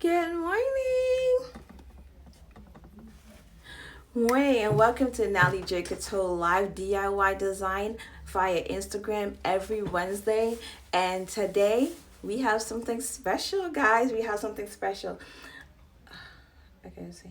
Good morning. Morning and welcome to Natalie Couture live DIY design via Instagram every Wednesday. And today we have something special, guys. We have something special. I can see.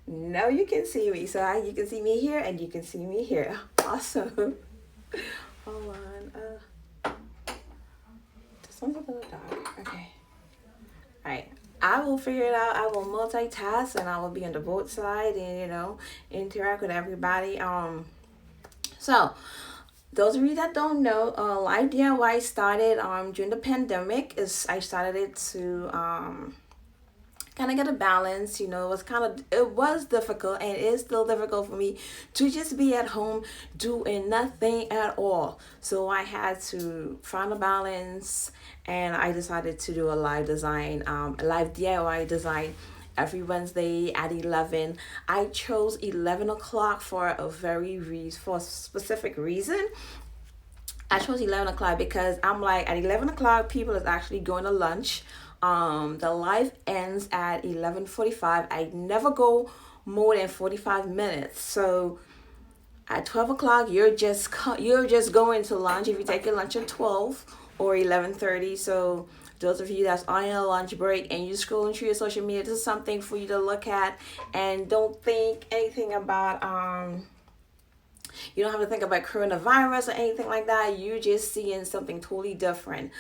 Now you can see me. So you can see me here and you can see me here. Awesome. Hold on. This one's a little dark. Okay. All right. I will figure it out. I will multitask and I will be on the boat side and interact with everybody. So those of you that don't know, Live DIY started during the pandemic. I started it to kind of get a balance. It was difficult and it is still difficult for me to just be at home doing nothing at all. So I had to find a balance, and I decided to do a live DIY design every Wednesday at 11. I chose 11 o'clock for a specific reason. I chose 11 o'clock because I'm like, at 11 o'clock, people is actually going to lunch. The live ends at 11:45. I never go more than 45 minutes. So at 12 o'clock, you're just going to lunch if you take your lunch at 12 or 11:30. So those of you that's on your lunch break and you scrolling through your social media, this is something for you to look at, and don't think anything about you don't have to think about coronavirus or anything like that. You're just seeing something totally different.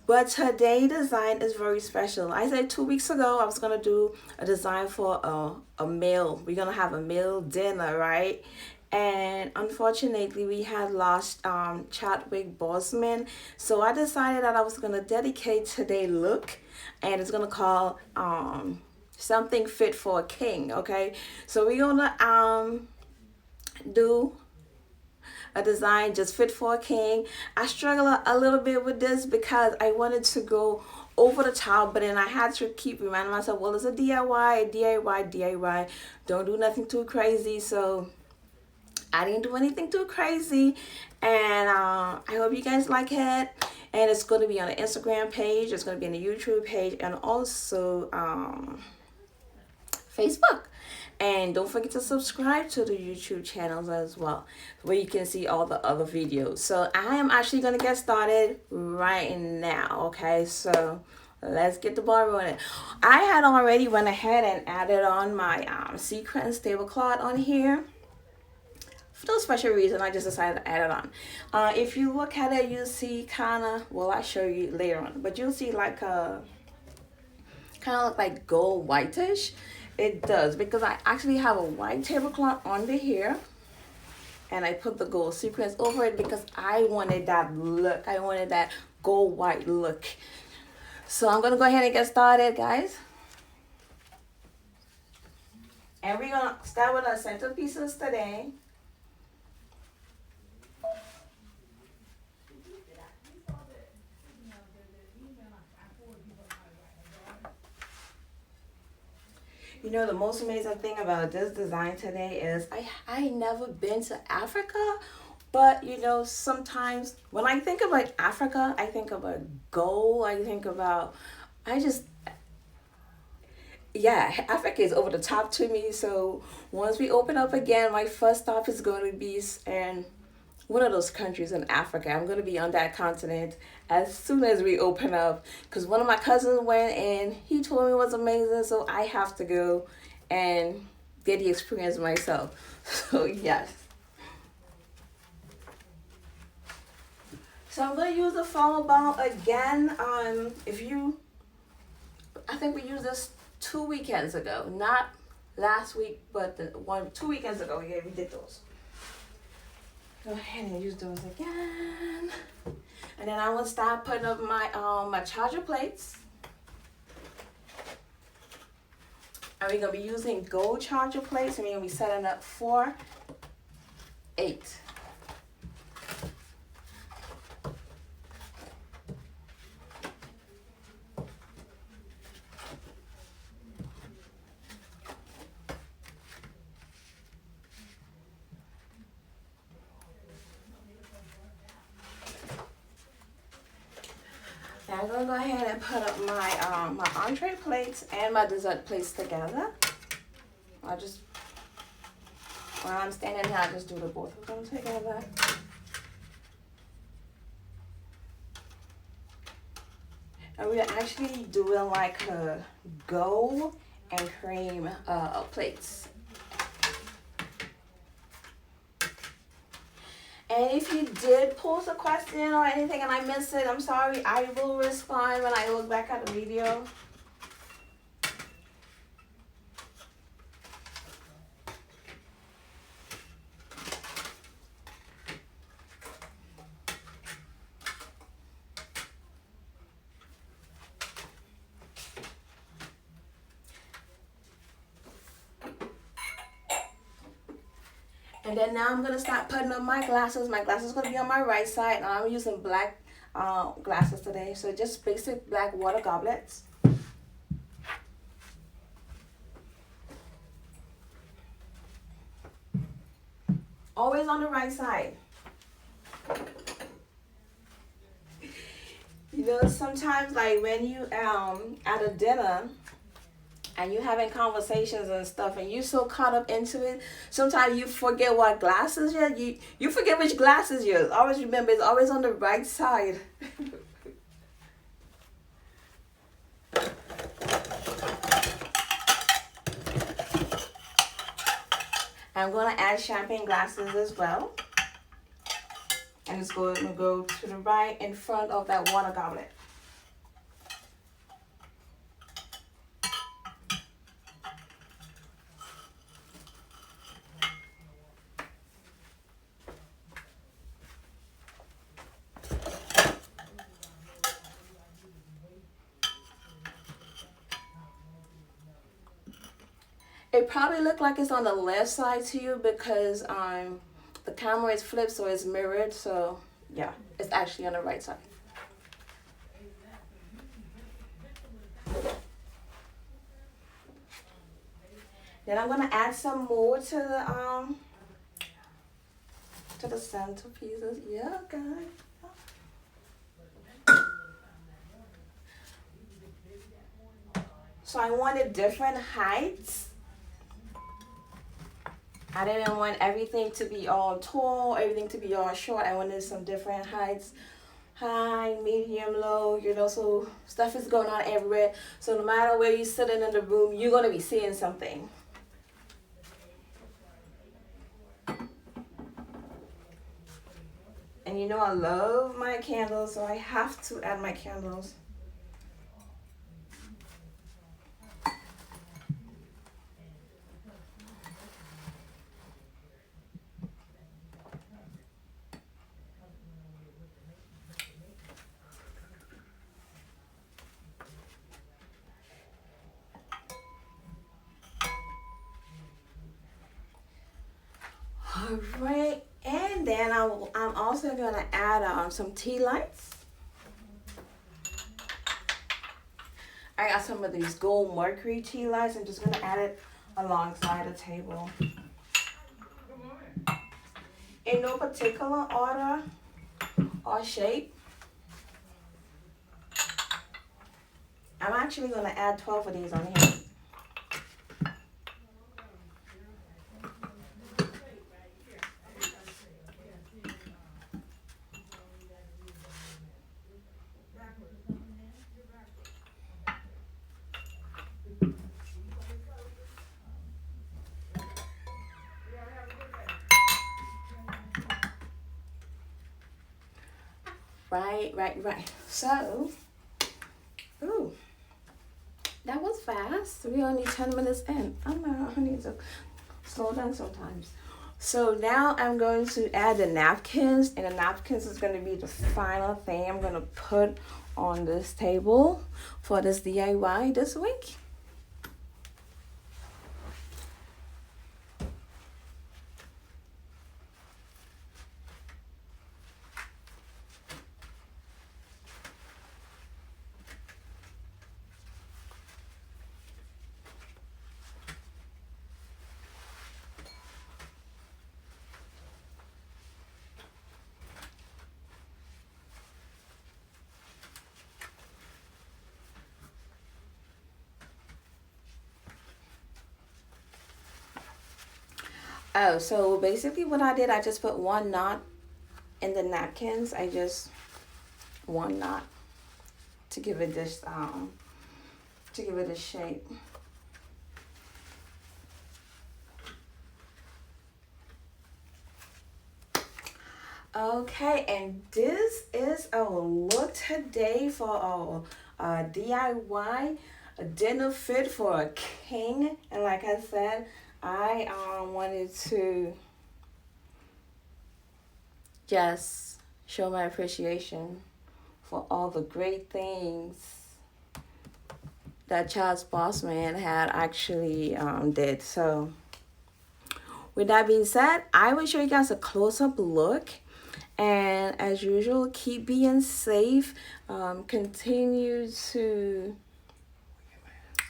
But today design is very special. I said 2 weeks ago I was going to do a design for a meal. We're going to have a meal dinner, right? And unfortunately we had lost Chadwick Boseman. So I decided that I was going to dedicate today's look, and it's going to call something fit for a king, okay? So we're going to do a design just fit for a king. I struggle a little bit with this because I wanted to go over the top, but then I had to keep reminding myself, well, it's a DIY. Don't do nothing too crazy. So I didn't do anything too crazy, and I hope you guys like it. And it's going to be on the Instagram page, it's going to be on the YouTube page, and also Facebook. And don't forget to subscribe to the YouTube channels as well, where you can see all the other videos. So I am actually going to get started right now, okay? So let's get the ball rolling. I had already went ahead and added on my sequence tablecloth on here. For no special reason, I just decided to add it on. If you look at it, you'll see kind of, well, I'll show you later on, but you'll see like a kind of look like gold whitish. It does, because I actually have a white tablecloth under here, and I put the gold sequins over it because I wanted that look. I wanted that gold white look. So I'm gonna go ahead and get started, guys. And we're gonna start with our centerpieces today. The most amazing thing about this design today is I never been to Africa, but sometimes when I think about Africa, I think about gold. Yeah, Africa is over the top to me. So once we open up again, my first stop is going to be in one of those countries in Africa. I'm going to be on that continent as soon as we open up, because one of my cousins went and he told me it was amazing. So I have to go and get the experience myself. So yes. So I'm going to use the foam ball again. I think we used this 2 weekends ago, not last week, but 2 weekends ago. Yeah, we did those. Go ahead and use those again. And then I will start putting up my my charger plates. And we're going to be using gold charger plates, and we're going to be setting up 4, 8. I'm gonna go ahead and put up my entree plates and my dessert plates together. I'll just, while I'm standing here, I'll just do the both of them together. And we're actually doing like a gold and cream plates. And if you did post a question or anything and I missed it, I'm sorry. I will respond when I look back at the video. And then now I'm gonna start putting on my glasses. My glasses are gonna be on my right side, and I'm using black glasses today. So just basic black water goblets. Always on the right side. You know, sometimes like when you at a dinner and you having conversations and stuff and you so caught up into it, sometimes you forget what glasses you forget which glasses you use. Always remember, it's always on the right side. I'm gonna add champagne glasses as well, and it's going to go to the right in front of that water goblet. It probably look like it's on the left side to you because the camera is flipped, so it's mirrored. So yeah, it's actually on the right side. Then I'm gonna add some more to the centerpieces. Yeah, guys. So I wanted different heights. I didn't want everything to be all tall, everything to be all short. I wanted some different heights. High, medium, low, you know, so stuff is going on everywhere. So no matter where you're sitting in the room, you're going to be seeing something. And you know I love my candles, so I have to add my candles. All right, and then I'm also gonna add some tea lights. I got some of these gold mercury tea lights. I'm just gonna add it alongside the table. In no particular order or shape. I'm actually gonna add 12 of these on here. Right. So, ooh, that was fast. We only 10 minutes in. I need to slow down sometimes. So now I'm going to add the napkins, and the napkins is going to be the final thing I'm going to put on this table for this DIY this week. Oh, so basically what I did, I just put one knot in the napkins. I just one knot to give it this to give it a shape. Okay, and this is our look today for our DIY dinner fit for a king. And like I said, I wanted to just show my appreciation for all the great things that Charles Bossman had actually did. So with that being said, I will show you guys a close-up look. And as usual, keep being safe. Continue to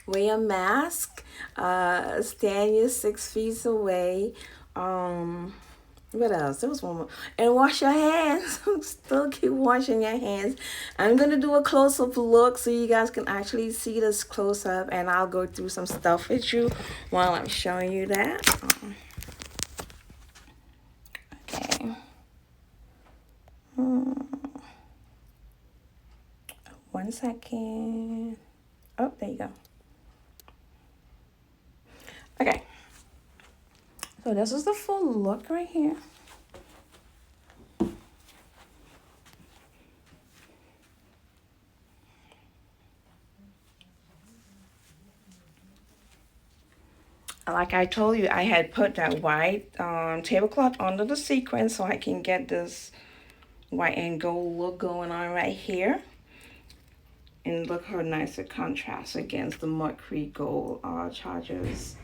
wear a mask. Stand your 6 feet away. What else? There was one more. And wash your hands. Still keep washing your hands. I'm going to do a close-up look so you guys can actually see this close-up. And I'll go through some stuff with you while I'm showing you that. Okay. One second. Oh, there you go. Okay. So this is the full look right here. Like I told you, I had put that white tablecloth under the sequin so I can get this white and gold look going on right here. And look how nice it contrasts against the mercury gold chargers.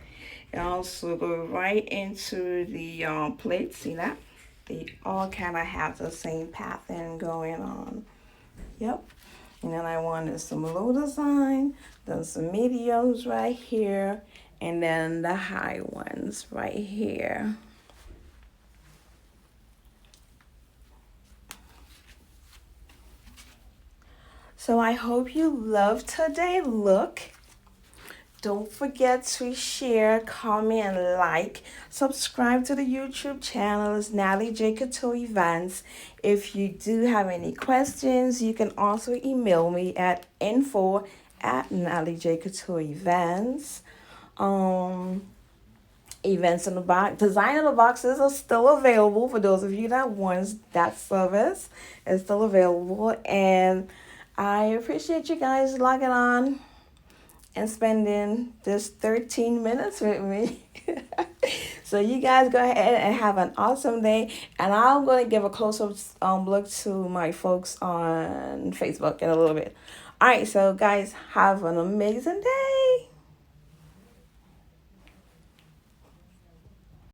It also go right into the plate. See that? They all kind of have the same pattern going on. Yep. And then I wanted some low design, then some mediums right here, and then the high ones right here. So I hope you love today's look. Don't forget to share, comment, like. Subscribe to the YouTube channel. It's Natalie J. Couture Events. If you do have any questions, you can also email me at info@Natalie J. Couture Events. Events in the box. Design in the boxes are still available for those of you that wants that service. It's still available. And I appreciate you guys logging on and spending this 13 minutes with me. So you guys go ahead and have an awesome day. And I'm going to give a close-up look to my folks on Facebook in a little bit. All right, so guys, have an amazing day.